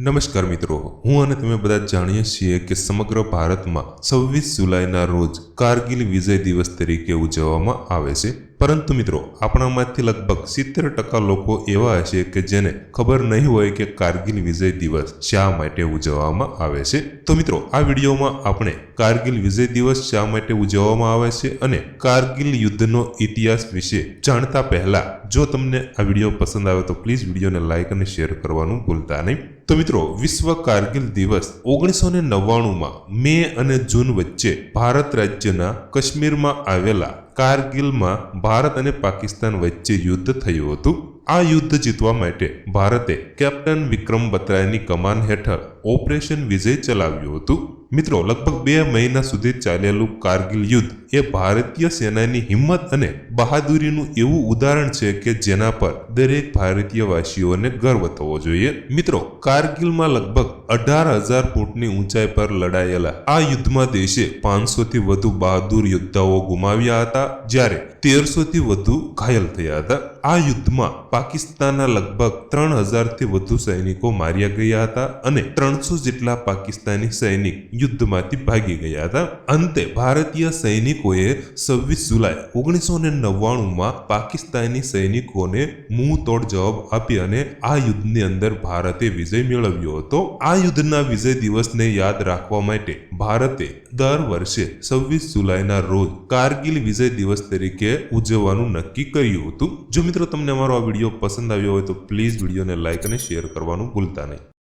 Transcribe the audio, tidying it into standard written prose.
નમસ્કાર મિત્રો, હું અને તમે બધા જાણીએ છીએ કે સમગ્ર ભારતમાં 26 જુલાઈના રોજ કારગિલ વિજય દિવસ તરીકે ઉજવવામાં આવે છે. પરંતુ મિત્રો, આપણામાંથી લગભગ 70% લોકો એવા હશે કે જેને ખબર નહીં હોય કે કારગિલ વિજય દિવસ શા માટે ઉજવવામાં આવે છે. તો મિત્રો, આ વિડીયોમાં આપણે કારગિલ વિજય દિવસ શા માટે ઉજવવામાં આવે છે અને કારગિલ યુદ્ધનો ઇતિહાસ વિશે જાણતા પહેલા જો તમને આ વિડીયો પસંદ આવે તો પ્લીઝ વિડીયોને લાઈક અને શેર કરવાનું ભૂલતા નહીં. તો મિત્રો, વિશ્વ કારગિલ દિવસ 1999માં મે અને જૂન વચ્ચે ભારત રાજ્યના કાશ્મીરમાં આવેલા કારગિલમાં ભારત અને પાકિસ્તાન વચ્ચે યુદ્ધ થયું હતું. આ યુદ્ધ જીતવા માટે ભારતે કેપ્ટન વિક્રમ બત્રાની કમાન હેઠળ ઓપરેશન વિજય ચલાવ્યું હતું. મિત્રો, લગભગ 2 મહિના સુધી ચાલેલું કારગિલ યુદ્ધ એ ભારતીય સેનાની હિંમત અને બહાદુરીનું એવું ઉદાહરણ છે કે જેના પર દરેક ભારતીય વાસીઓને ગર્વ થવો જોઈએ. મિત્રો, કારગિલમાં લગભગ 18,000 ફૂટની ઊંચાઈ પર લડાયેલા આ યુદ્ધમાં દેશે 500થી વધુ બહાદુર યોદ્ધાઓ ગુમાવ્યા હતા, જ્યારે 1300થી વધુ ઘાયલ થયા હતા. આ યુદ્ધમાં પાકિસ્તાનના લગભગ 3,000થી વધુ સૈનિકો માર્યા ગયા હતા અને 300 જેટલા પાકિસ્તાની સૈનિક યુદ્ધમાંથી ભાગી ગયા હતા. અંતે ભારતીય સૈનિકોએ 26 જુલાઈ 1999માં પાકિસ્તાની સૈનિકોને મુંહ તોડ જવાબ આપી અને આ યુદ્ધની અંદર ભારતે વિજય મેળવ્યો હતો. આ યુદ્ધના વિજય દિવસને યાદ રાખવા માટે ભારતે દર વર્ષે 26 જુલાઈના રોજ કારગિલ વિજય દિવસ તરીકે ઉજવવાનું નક્કી કર્યું હતું. જો મિત્રો તમને અમારો આ વિડીયો પસંદ આવ્યો હોય તો પ્લીઝ વિડીયોને લાઈક અને શેર કરવાનું ભૂલતા નહીં.